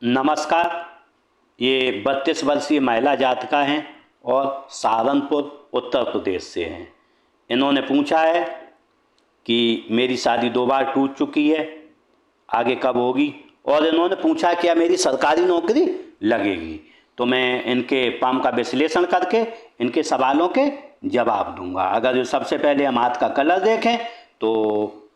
नमस्कार। ये 32 वर्षीय महिला जातिका हैं और सहारनपुर उत्तर प्रदेश से हैं। इन्होंने पूछा है कि मेरी शादी 2 बार टूट चुकी है, आगे कब होगी, और इन्होंने पूछा क्या मेरी सरकारी नौकरी लगेगी। तो मैं इनके फॉर्म का विश्लेषण करके इनके सवालों के जवाब दूंगा। अगर जो सबसे पहले हम हाथ का कलर देखें तो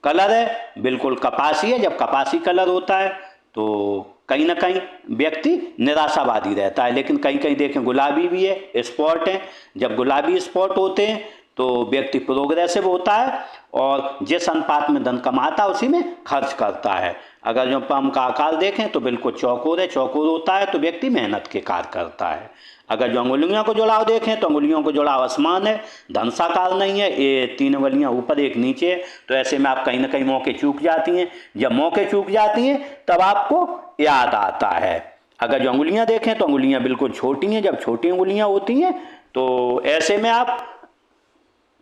कलर है बिल्कुल कपासी है। जब कपासी कलर होता है तो कहीं ना कहीं व्यक्ति निराशावादी रहता है, लेकिन कहीं कहीं देखें गुलाबी भी है, स्पॉट है। जब गुलाबी स्पॉट होते हैं तो व्यक्ति प्रोग्रेसिव होता है और जिस अनुपात में धन कमाता है उसी में खर्च करता है। अगर जो पम का आकार देखें तो बिल्कुल चौकोर है, चौकोर होता है तो व्यक्ति मेहनत के कार्य करता है। अगर जो अंगुलियों को जुड़ाव देखें तो अंगुलियों को जुड़ाव असमान है, धनुषाकार नहीं है, ये 3 अंगुलियां ऊपर एक नीचे है। तो ऐसे में आप कहीं ना कहीं मौके चूक जाती हैं। जब मौके चूक जाती हैं तब आपको याद आता है। अगर जो अंगुलियां देखें तो अंगुलियां बिल्कुल छोटी हैं। जब छोटी अंगुलियां होती हैं तो ऐसे में आप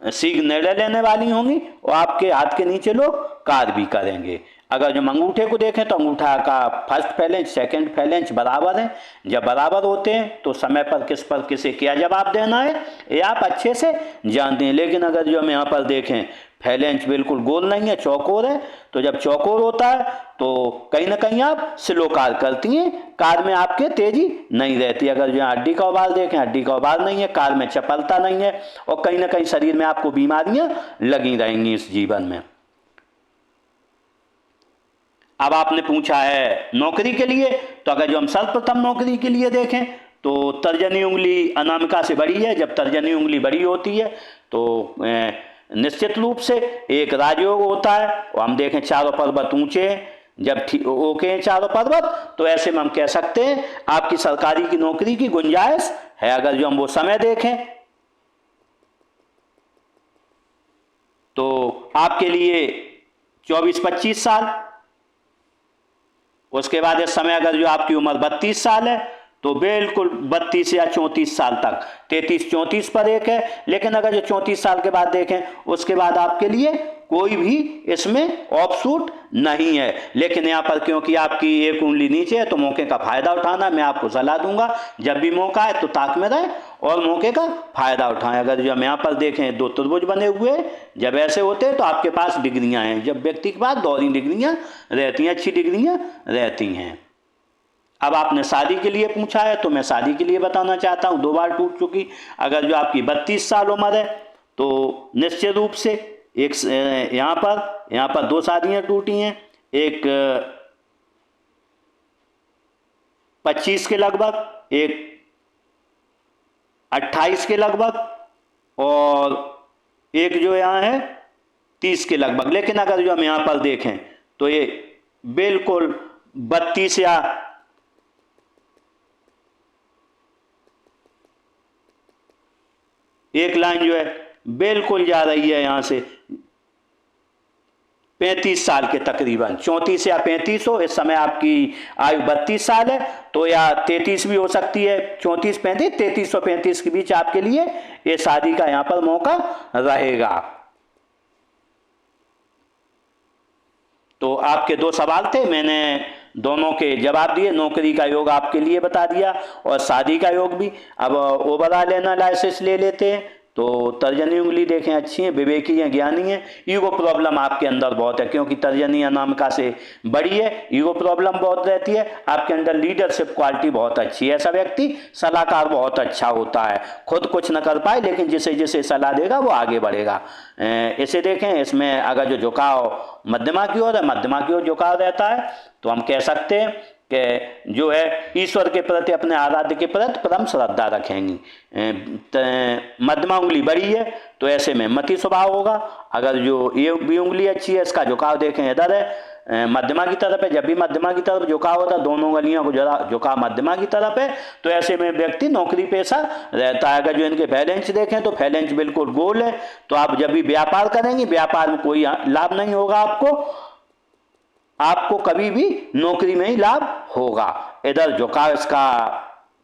शीघ्र निर्णय लेने वाली होंगी और आपके हाथ के नीचे लोग कार्य भी करेंगे। अगर जो अंगूठे को देखें तो अंगूठा का फर्स्ट फैलेंज सेकंड फैलेंज बराबर है। जब बराबर होते हैं तो समय पर किसे क्या जवाब देना है ये आप अच्छे से जानते हैं। लेकिन अगर जो हम यहाँ पर देखें फैलेंज बिल्कुल गोल नहीं है, चौकोर है। तो जब चौकोर होता है तो कहीं ना कहीं आप स्लो कार्य करती हैं, कार में आपके तेजी नहीं रहती। अगर जो हड्डी का उभार देखें, हड्डी का उभार नहीं है, कार में चपलता नहीं है और कहीं ना कहीं शरीर में आपको बीमारियां लगी रहेंगी इस जीवन में। अब आपने पूछा है नौकरी के लिए, तो अगर जो हम सर्वप्रथम नौकरी के लिए देखें तो तर्जनी उंगली अनामिका से बड़ी है। जब तर्जनी उंगली बड़ी होती है तो निश्चित रूप से एक राजयोग होता है और हम देखें चारों पर्वत ऊंचे हैं। जब ओके हैं चारों पर्वत तो ऐसे में हम कह सकते हैं आपकी सरकारी की नौकरी की गुंजाइश है। अगर जो हम वो समय देखें तो आपके लिए 24-25 साल। उसके बाद इस समय अगर जो आपकी उम्र 32 साल है तो बिल्कुल 32 या 34 साल तक 33-34 पर एक है। लेकिन अगर जो 34 साल के बाद देखें उसके बाद आपके लिए कोई भी इसमें ऑफशूट नहीं है। लेकिन यहाँ पर क्योंकि आपकी एक उंगली नीचे है तो मौके का फायदा उठाना मैं आपको सलाह दूंगा। जब भी मौका है तो ताक में रहें और मौके का फायदा उठाएं। अगर जो हम यहाँ पर देखें 2 त्रिभुज बने हुए हैं, जब ऐसे होते हैं तो आपके पास डिग्रियां हैं। जब व्यक्ति के पास दोहरी डिग्रियां रहती हैं, अच्छी डिग्रियां रहती हैं। अब आपने शादी के लिए पूछा है तो मैं शादी के लिए बताना चाहता हूँ 2 बार टूट चुकी। अगर जो आपकी 32 साल उम्र है तो निश्चित रूप से एक यहाँ पर 2 शादियाँ टूटी हैं। एक 25 के लगभग, एक 28 के लगभग और एक जो यहाँ है 30 के लगभग। लेकिन अगर जो हम यहाँ पर देखें तो ये बिल्कुल 32 या एक लाइन जो है बिल्कुल जा रही है यहाँ से 35 साल के तकरीबन 34 या 35 हो। इस समय आपकी आयु 32 साल है तो या 33 भी हो सकती है। 34-35, 33 और 35 के बीच आपके लिए ये शादी का यहाँ पर मौका रहेगा। तो आपके 2 सवाल थे, मैंने दोनों के जवाब दिए। नौकरी का योग आपके लिए बता दिया और शादी का योग भी। अब ओवरऑल एनालिसिस ले लेते हैं तो तर्जनी उंगली देखें अच्छी है, विवेकी है, ज्ञानी है। ईगो प्रॉब्लम आपके अंदर बहुत है क्योंकि तर्जनी अनामिका से बड़ी है, ईगो प्रॉब्लम बहुत रहती है। आपके अंदर लीडरशिप क्वालिटी बहुत अच्छी है। ऐसा व्यक्ति सलाहकार बहुत अच्छा होता है, खुद कुछ न कर पाए लेकिन जिसे जिसे सलाह देगा वो आगे बढ़ेगा। इसे देखें, इसमें अगर जो झुकाव मध्यमा की ओर है, मध्यमा की ओर झुकाव रहता है तो हम कह सकते हैं कि जो है ईश्वर के प्रति, अपने आराध्य के प्रति परम श्रद्धा रखेंगी। मध्यमा उंगली बड़ी है तो ऐसे में मति स्वभाव होगा। अगर जो ये भी उंगली अच्छी है, इसका झुकाव देखें इधर है, मध्यमा की तरफ है। जब भी मध्यमा की तरफ झुकाव होता है, दोनों उंगलियों को झुकाव मध्यमा की तरफ है तो ऐसे में व्यक्ति नौकरी पेशा रहता है। अगर जो इनके फैलेंस देखें तो फैलेंस बिल्कुल गोल है तो आप जब भी व्यापार करेंगे, व्यापार में कोई लाभ नहीं होगा आपको कभी भी नौकरी में ही लाभ होगा। इधर झुकाव इसका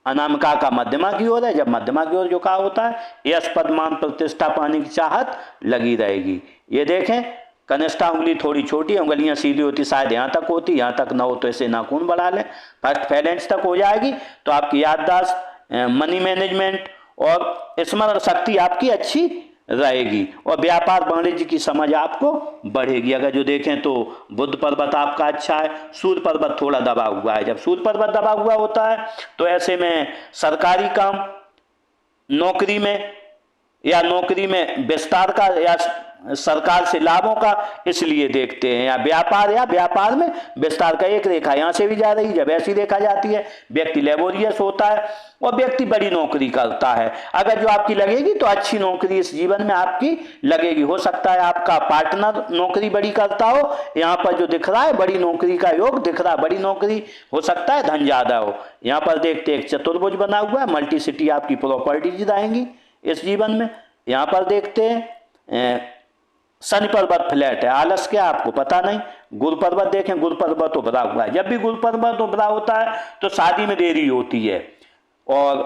अनामिका का मध्यमा की ओर है। जब मध्यमा की ओर झुकाव होता है यश पद मान प्रतिष्ठा पाने की चाहत लगी रहेगी। ये देखें कनिष्ठा उंगली थोड़ी छोटी, उंगलियां सीधी होती शायद यहाँ तक होती, यहाँ तक ना हो तो ऐसे नाखून बढ़ा लें, फर्स्ट फैलेंज तक हो जाएगी। तो आपकी याददाश्त, मनी मैनेजमेंट और स्मरण शक्ति आपकी अच्छी रहेगी और व्यापार वाणिज्य की समझ आपको बढ़ेगी। अगर जो देखें तो बुध पर्वत आपका अच्छा है, सूर्य पर्वत थोड़ा दबा हुआ है। जब सूर्य पर्वत दबा हुआ होता है तो ऐसे में सरकारी काम, नौकरी में या नौकरी में विस्तार का या सरकार से लाभों का इसलिए देखते हैं, या व्यापार में विस्तार का। एक रेखा यहाँ से भी जा रही है, जब ऐसी देखा जाती है व्यक्ति लेबोरियस होता है और व्यक्ति बड़ी नौकरी करता है। अगर जो आपकी लगेगी तो अच्छी नौकरी इस जीवन में आपकी लगेगी। हो सकता है आपका पार्टनर नौकरी बड़ी करता हो, यहाँ पर जो दिख रहा है बड़ी नौकरी का योग दिख रहा है, बड़ी नौकरी हो सकता है, धन ज्यादा हो। यहाँ पर देखते एक चतुर्भुज बना हुआ है, मल्टीसिटी आपकी प्रॉपर्टीज रहेंगी इस जीवन में। यहाँ पर देखते हैं शनि पर्वत फ्लैट है, आलस क्या आपको पता नहीं। गुरु पर्वत देखें, गुरु पर्वत उभरा हुआ है। जब भी गुरु पर्वत उभरा होता है तो शादी में देरी होती है और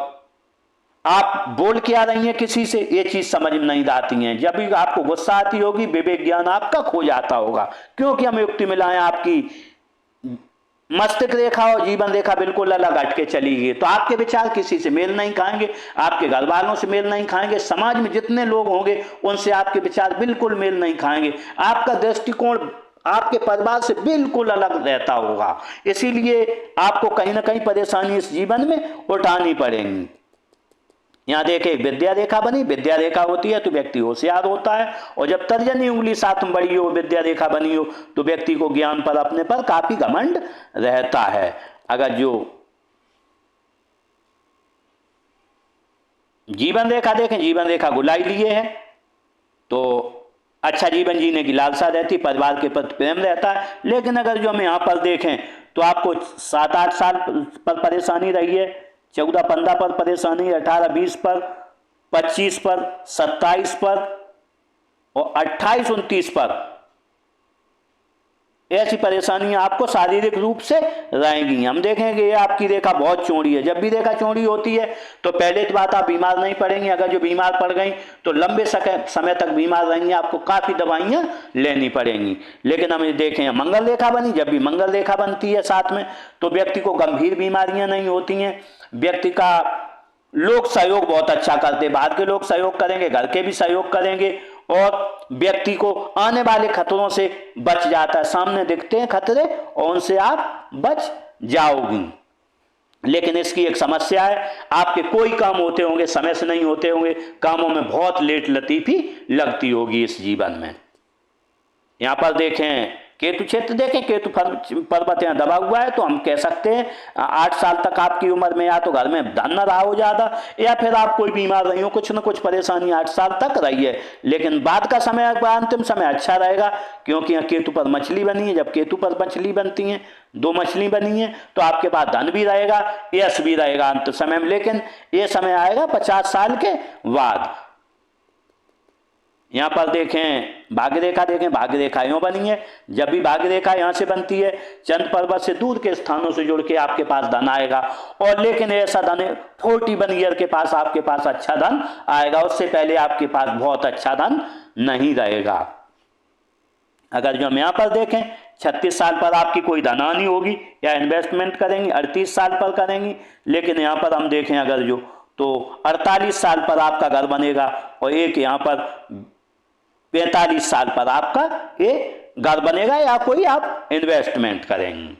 आप बोल के आ रही हैं किसी से, ये चीज समझ में नहीं आती है। जब भी आपको गुस्सा आती होगी, विवेक ज्ञान आपका खो जाता होगा, क्योंकि हम युक्ति मिलाएं आपकी मस्तिष्क रेखा और जीवन रेखा बिल्कुल अलग हट के चली गई, तो आपके विचार किसी से मेल नहीं खाएंगे, आपके घर वालों से मेल नहीं खाएंगे, समाज में जितने लोग होंगे उनसे आपके विचार बिल्कुल मेल नहीं खाएंगे, आपका दृष्टिकोण आपके परिवार से बिल्कुल अलग रहता होगा। इसीलिए आपको कहीं ना कहीं परेशानी इस जीवन में उठानी पड़ेगी। यहाँ देखे विद्या रेखा बनी, विद्या रेखा होती है तो व्यक्ति होशियार होता है, और जब तर्जनी उंगली साथ में बड़ी हो, विद्या रेखा बनी हो, तो व्यक्ति को ज्ञान पर अपने पर काफी घमंड रहता है। अगर जो जीवन रेखा देखें, जीवन रेखा गुलाई लिए है तो अच्छा जीवन जीने की लालसा रहती, परिवार के प्रति प्रेम रहता है। लेकिन अगर जो हम यहाँ पर देखें तो आपको 7-8 साल पर परेशानी रही है, 14-15 पर परेशानी, 18-20 पर, 25 पर, 27 पर और 28-29 पर ऐसी परेशानियां आपको शारीरिक रूप से रहेंगी। हम देखेंगे ये आपकी रेखा बहुत चौड़ी है। जब भी रेखा चौड़ी होती है तो पहले तो बात आप बीमार नहीं पड़ेंगे, अगर जो बीमार पड़ गई तो लंबे समय तक बीमार रहेंगे, आपको काफी दवाइयां लेनी पड़ेंगी। लेकिन हम देखें मंगल रेखा बनी, जब भी मंगल रेखा बनती है साथ में तो व्यक्ति को गंभीर बीमारियां नहीं होती हैं, व्यक्ति का लोग सहयोग बहुत अच्छा करते, बाहर के लोग सहयोग करेंगे, घर के भी सहयोग करेंगे और व्यक्ति को आने वाले खतरों से बच जाता है। सामने दिखते हैं खतरे और उनसे आप बच जाओगी। लेकिन इसकी एक समस्या है, आपके कोई काम होते होंगे समय से नहीं होते होंगे, कामों में बहुत लेट लतीफी लगती होगी इस जीवन में। यहां पर देखें केतु क्षेत्र देखें, केतु पर्वत यहाँ दबा हुआ है, तो हम कह सकते हैं 8 साल तक आपकी उम्र में या तो घर में धन न रहा हो ज्यादा, या फिर आप कोई बीमार रही हो, कुछ न कुछ परेशानी 8 साल तक रही है। लेकिन बाद का समय, अंतिम समय अच्छा रहेगा, क्योंकि यहाँ केतु पर मछली बनी है। जब केतु पर मछली बनती है, 2 मछली बनी है, तो आपके पास धन भी रहेगा, यश भी रहेगा अंत समय में। लेकिन ये समय आएगा 50 साल के बाद। यहाँ पर देखें भाग्य रेखा देखें, भाग्य रेखा यूं बनी है, जब भी भाग्य रेखा यहाँ से बनती है चंद्र पर्वत से दूर के स्थानों से जुड़ के आपके पास धन आएगा। और लेकिन ऐसा धन 41 ईयर के पास आपके पास अच्छा धन आएगा, उससे पहले आपके पास बहुत अच्छा धन नहीं रहेगा। अगर जो हम यहाँ पर देखें 36 साल पर आपकी कोई धनहानि होगी या इन्वेस्टमेंट करेंगी, 38 साल पर करेंगी। लेकिन यहाँ पर हम देखें अगर जो तो 48 साल पर आपका घर बनेगा और एक यहाँ पर 45 साल पर आपका ये घर बनेगा या कोई आप इन्वेस्टमेंट करेंगे।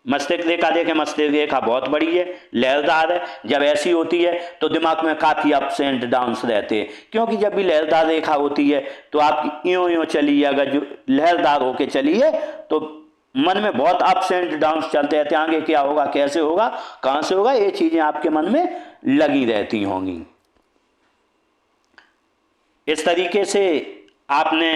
मस्तिष्क रेखा देखें, मस्तिष्क रेखा बहुत बड़ी है, लहरदार है। जब ऐसी होती है तो दिमाग में काफी अप्स एंड डाउन्स रहते हैं, क्योंकि जब भी लहरदार रेखा होती है तो आपकी यूं चली है, अगर जो लहरदार होके चली है तो मन में बहुत अप्स एंड डाउन्स चलते रहते हैं, आगे क्या होगा, कैसे होगा, कहां से होगा, ये चीजें आपके मन में लगी रहती होंगी। इस तरीके से आपने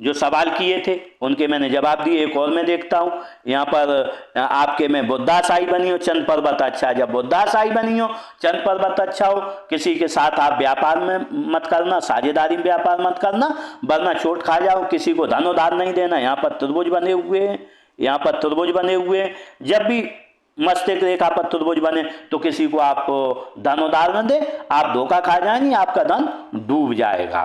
जो सवाल किए थे उनके मैंने जवाब दिए। एक और मैं देखता हूं, यहाँ पर आपके में बुद्धाशाही बनी हो, चंद्र पर्वत अच्छा है। जब बुद्धाशाही बनी हो, चंद्र पर्वत अच्छा हो, किसी के साथ आप व्यापार में मत करना, साझेदारी में व्यापार मत करना, वरना चोट खा जाओ। किसी को धन उधार नहीं देना। यहाँ पर त्रिभुज बने हुए हैं, यहाँ पर त्रिभुज बने हुए हैं। जब भी मस्तिष्क रेखा पर त्रिभुज बने तो किसी को आप धन उधार न दे, आप धोखा खा जाएंगे, आपका धन डूब जाएगा।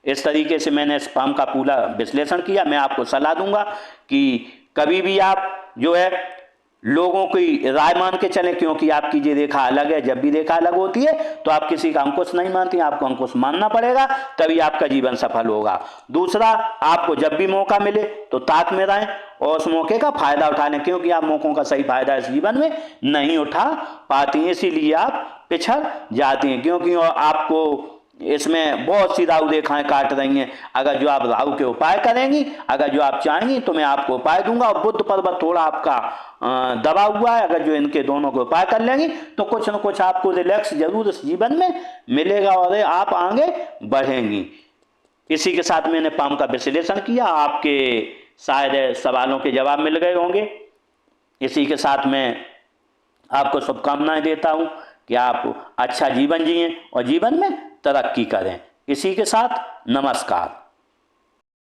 इस तरीके से मैंने इस फॉर्म का पूरा विश्लेषण किया। मैं आपको सलाह दूंगा कि कभी भी आप जो है लोगों की राय मान के चलें, क्योंकि आपकी ये रेखा अलग है। जब भी रेखा अलग होती है तो आप किसी का अंकुश नहीं मानती, आपको अंकुश मानना पड़ेगा, तभी आपका जीवन सफल होगा। दूसरा, आपको जब भी मौका मिले तो ताक में रहें और उस मौके का फायदा उठा लें, क्योंकि आप मौकों का सही फायदा इस जीवन में नहीं उठा पाती हैं, इसीलिए आप पिछड़ जाती हैं, क्योंकि आपको इसमें बहुत सी राहु रेखाएं काट रही हैं। अगर जो आप राहु के उपाय करेंगी, अगर जो आप चाहेंगी तो मैं आपको उपाय दूंगा। और बुध पर्वत थोड़ा आपका दबा हुआ है, अगर जो इनके दोनों के उपाय कर लेंगी तो कुछ न कुछ आपको रिलैक्स जरूर इस जीवन में मिलेगा और आप आगे बढ़ेंगी। इसी के साथ मैंने पाम का विश्लेषण किया, आपके शायद सवालों के जवाब मिल गए होंगे। इसी के साथ मैं आपको शुभकामनाएं देता हूं कि आप अच्छा जीवन जिएं और जीवन में तरक्की करें। इसी के साथ नमस्कार।